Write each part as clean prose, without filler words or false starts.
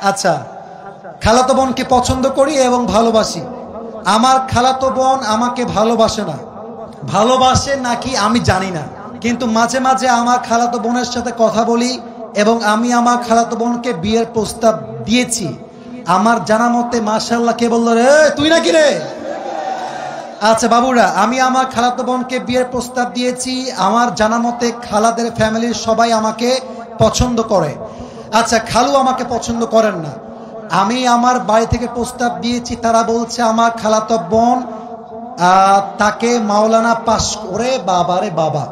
আচ্ছা, খালাতো বোনকে পছন্দ করি এবং ভালোবাসি। আমার খালাতো বোন আমাকে ভালোবাসে না, ভালোবাসে নাকি আমি জানি না, কিন্তু মাঝে মাঝে আমার খালাতো বোনের সাথে কথা বলি এবং আমি আমার খালাতো বোনকে বিয়ের প্রস্তাব দিয়েছি। আমার জানা মতে মাশাআল্লাহ, কে বলল রে? তুই নাকি রে? আচ্ছা বাবুরা, আমি আমার খালাতো বোনকে বিয়ের প্রস্তাব দিয়েছি। আমার জানা মতে খালাদের ফ্যামিলির সবাই আমাকে পছন্দ করে। আচ্ছা, খালু আমাকে পছন্দ করেন না। আমি আমার বাড়ি থেকে প্রস্তাব দিয়েছি, তারা বলছে আমার খালাতো বোন তাকে মাওলানা পাস করে, বাবারে বাবা,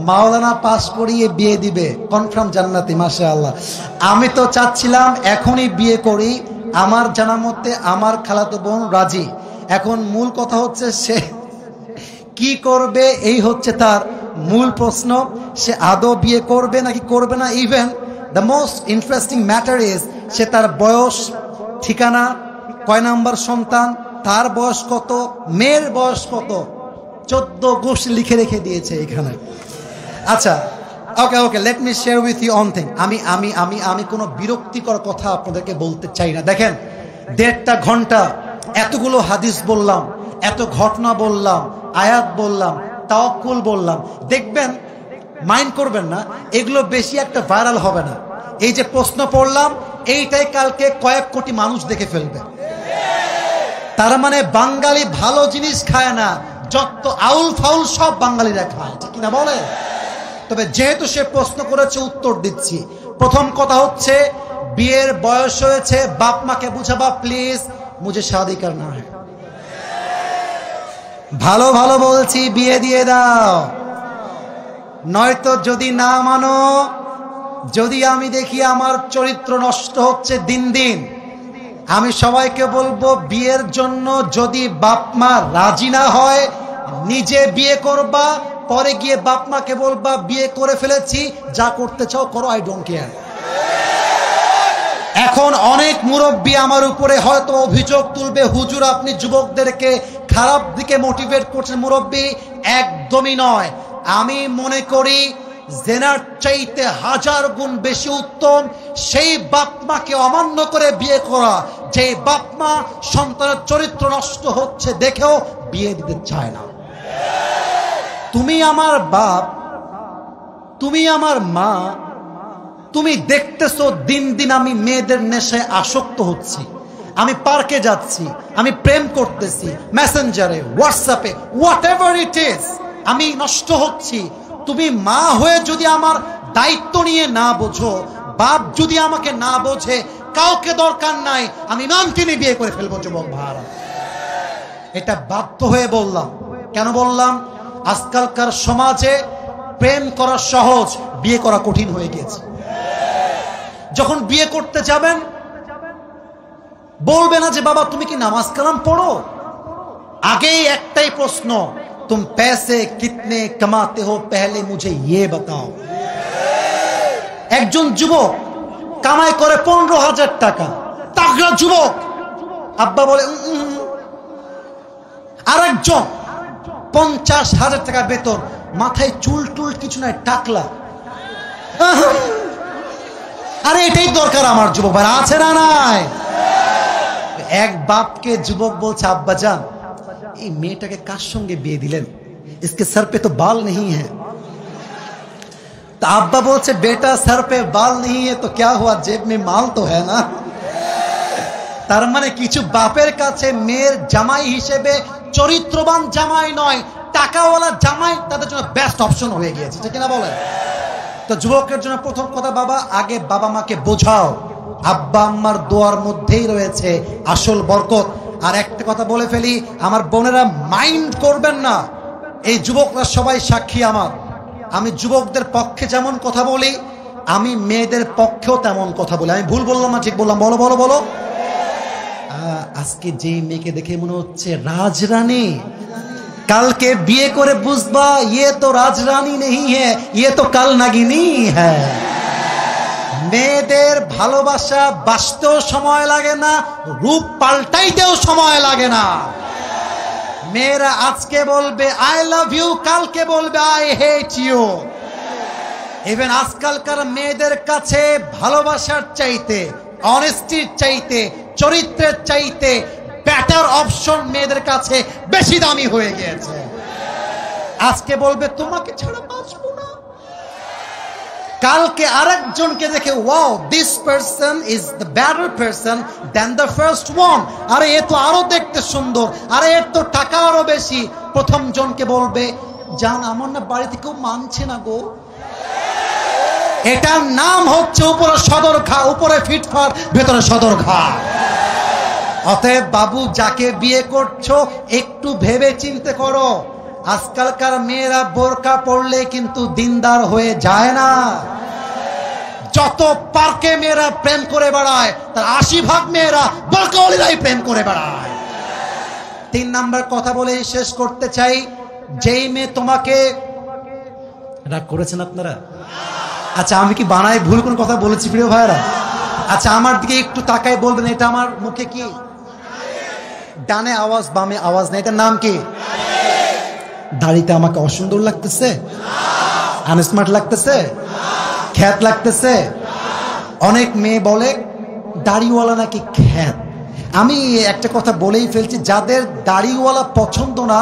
মাওলানা পাস করিয়ে বিয়ে দিবে, কনফার্ম জান্নাতি। মাশাআল্লাহ, আমি তো চাচ্ছিলাম এখনই বিয়ে করি। আমার জানা মতে আমার খালাতো বোন রাজি। এখন মূল কথা হচ্ছে সে কি করবে, এই হচ্ছে তার মূল প্রশ্ন। সে আদৌ বিয়ে করবে নাকি করবে না। Even the most interesting matter is সে তার বয়স, ঠিকানা, কয় নাম্বার সন্তান, তার বয়স কত, মেয়ের বয়স কত, 14 গোষ্ঠী লিখে রেখে দিয়েছে এখানে। আচ্ছা, okay okay, let me share with you on thing. আমি কোনো বিরক্তিকর কথা আপনাদেরকে বলতে চাই না। দেখেন, 1.5 ঘন্টা এতগুলো হাদিস বললাম, এত ঘটনা বললাম, আয়াত বললাম, তাওয়াক্কুল বললাম। দেখবেন, মাইন্ড করবেন না, এগুলো বেশি একটা ভাইরাল হবে না। এই যে প্রশ্ন পড়লাম, এইটাই কালকে কয়েক কোটি মানুষ দেখে ফেলবে। তার মানে বাঙালি ভালো জিনিস খায় না, যত আউল ফাউল সব বাঙালিরা খায়, ঠিক কিনা বলে? তবে যেহেতু সে প্রশ্ন করেছে, উত্তর দিচ্ছি। প্রথম কথা হচ্ছে, বিয়ের বয়স হয়েছে, বাপ মাকে বুঝাবা প্লিজ, মুঝে শাদি করনা है। ভালো ভালো বলছি, বিয়ে দিয়ে দাও। নয়তো যদি না মানো, যদি আমি দেখি আমার চরিত্র নষ্ট হচ্ছে দিন দিন, আমি সবাইকে বলবো বিয়ের জন্য যদি বাপ মা রাজি না হয়, নিজে বিয়ে করবা, পরে গিয়ে বাপ মাকে বলবা বিয়ে করে ফেলেছি, যা করতে চাও করো, আই ডোন্ট কেয়ার। এখন অনেক মুরব্বী আমার উপরে হয়তো অভিযোগ তুলবে, হুজুর আপনি যুবকদেরকে খারাপ দিকে মোটিভেট করছেন। মুরব্বী, একদমই নয়। আমি মনে করি জেনার চাইতে 1000 গুণ বেশি উত্তম সেই বাপ মাকে অমান্য করে বিয়ে করা, যে বাপ মা সন্তানের চরিত্র নষ্ট হচ্ছে দেখেও বিয়ে দিতে চায় না। তুমি আমার বাপ, তুমি আমার মা, তুমি দেখতেছো দিন দিন আমি মেয়েদের নেশায় আসক্ত হচ্ছি, আমি পার্কে যাচ্ছি, আমি প্রেম করতেছি, মেসেঞ্জারে, হোয়াটসঅ্যাপে, হোয়াট এভার ইট ইজ, আমি নষ্ট হচ্ছি। তুমি মা হয়ে যদি আমার দায়িত্ব নিয়ে না বোঝো, বাপ যদি আমাকে না বোঝে, কাউকে দরকার নাই, আমি ইমামকে নিয়ে বিয়ে করে ফেলবো যুবক ভাইরা। এটা বাধ্য হয়ে বললাম। কেন বললাম? আজকালকার সমাজে প্রেম করা সহজ, বিয়ে করা কঠিন হয়ে গেছে। যখন বিয়ে করতে যাবেন, বলবে না যে বাবা তুমি কি নামাজ কালাম পড়ো, আগেই একটাই প্রশ্ন, तुम पैसे कितने कमाते हो पहले मुझे ये बताओ। একজন যুবক কামাই করে 15,000 টাকা, তাগড়া যুবক, আব্বা বলে আরেকজন 50,000 টাকা বেতন, মাথায় চুল টুল কিছু নাই, টাকলা। আরে এটাই দরকার আমার যুবক ভাই, আছে না নাই? এক বাপকে যুবক বলছে, আব্বা জান এই মেয়েটাকে কার সঙ্গে বিয়ে দিলেন, इसके सर पे तो बाल नहीं है। तो अब्बा बोलছে बेटा सर पे बाल नहीं है तो क्या हुआ, जेब में माल तो है ना। তার মানে কিছু বাপের কাছে মেয়ের জামাই হিসেবে চরিত্রবান জামাই নয়, টাকাওয়ালা জামাই তাদের জন্য বেস্ট অপশন হয়ে গিয়েছে, ঠিক না বলেন? তো যুবকের জন্য প্রথম কথা, বাবা আগে বাবা মাকে বোঝাও, আব্বা আম্মার দোয়ার মধ্যেই রয়েছে আসল বরকত। আর একটা কথা বলে ফেলি, আমার বোনেরা মাইন্ড করবেন না, এই যুবকরা সবাই সাক্ষী আমার। আমি যুবকদের পক্ষে যেমন কথা বলি, আমি মেয়েদের পক্ষেও তেমন কথা বলি। আমি ভুল বললাম না ঠিক বললাম? বলো বলো বলো। আজকে যে মেয়েকে দেখে মনে হচ্ছে রাজরানী, কালকে বিয়ে করে বুঝবা ये तो রাজরানী नहीं है, ये तो কাল নাগিনী है। মেয়েদের ভালোবাসা বাঁচতেও সময় লাগে না, রূপ পাল্টাইতেও সময় লাগে না। মেয়েরা আজকে বলবে আই লাভ ইউ, কালকে বলবে আই হেট ইউ। ইভেন আজকালকার মেয়েদের কাছে ভালোবাসার চাইতে অনেস্টির চাইতে, চরিত্রের চাইতে বেটার অপশন মেয়েদের কাছে বেশি দামি হয়ে গিয়েছে। আজকে বলবে তোমাকে ছাড়া বাঁচবো না, কালকে আরেকজনকে দেখে wow this person is the better person than the first one, আরে এ তো আরো দেখতে সুন্দর, আরে এর তো টাকা আরো বেশি। প্রথম জনকে বলবে জান আমার না বাড়িতে কেউ মানছে না গো। এটার নাম হচ্ছে উপরে সদর ঘা, উপরে ফিটফাট ভেতরে সদর ঘা। অতএব বাবু যাকে বিয়ে করছো একটু ভেবে চিন্তে করো। আজকালকার মেয়েরা বোরকা পরলে কিন্তু দিনদার হয়ে যায় না। যত পার্কে মেয়েরা প্রেম করে বেড়ায় তার 80% মেয়েরা বোরকাওয়ালিরাই প্রেম করে বেড়ায়। 3 নাম্বার কথা বলে শেষ করতে চাই, যেই মেয়ে তোমাকে রাগ করেছেন আপনারা? আচ্ছা আমি কি বানায় ভুল কোন কথা বলেছি প্রিয় ভাইরা? আচ্ছা আমার দিকে একটু তাকায় বলবেন এটা আমার মুখে কি? ডানে আওয়াজ বামে আওয়াজ নেই, এটার নাম কি? দাড়িতে আমাকে অসুন্দর লাগতেছে, আনস্মার্ট লাগতেছে, খ্যাত লাগতেছে। অনেক মেয়ে বলে দাড়িওয়ালা নাকি খ্যাত। আমি একটা কথা বলেই ফেলছি, যাদের দাড়িওয়ালা পছন্দ না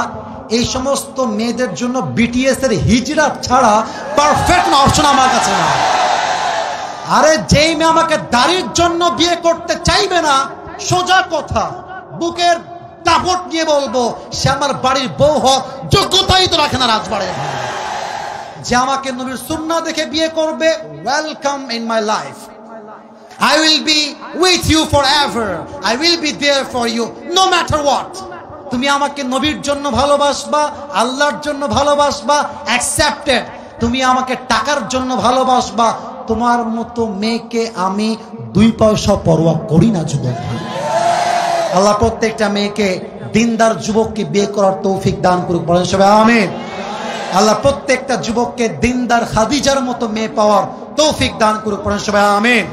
এই সমস্ত মেয়েদের জন্য বিটিএস এর হিজরা ছাড়া পারফেক্ট অপশন আমার কাছে না। আরে যেই মেয়ে আমাকে দাড়ির জন্য বিয়ে করতে চাইবে না, সোজা কথা বুকের দাপট নিয়ে বলবো সে আমার বাড়ির বউ হোক, যোগ্যতাই তো রাখে না রাজবাড়ির। যে আমাকে নবীর সুন্নাহ দেখে বিয়ে করবে, welcome in my life, I will be with you forever, I will be there for you no matter what. তুমি আমাকে নবীর জন্য ভালোবাসবা, আল্লাহর জন্য ভালোবাসবা, অ্যাকসেপ্টেড। তুমি আমাকে টাকার জন্য ভালোবাসবা, তোমার মতো মেয়েকে আমি 2 পয়সা পরোয়া করি না যুবক। আল্লাহ প্রত্যেকটা মেয়েকে দিনদার যুবককে বিয়ে করার তৌফিক দান করুক, বলেন সবাই আমিন। আল্লাহ প্রত্যেকটা যুবককে দিনদার খাদিজার মতো মেয়ে পাওয়ার তৌফিক দান করুক, বলেন সবাই আমিন।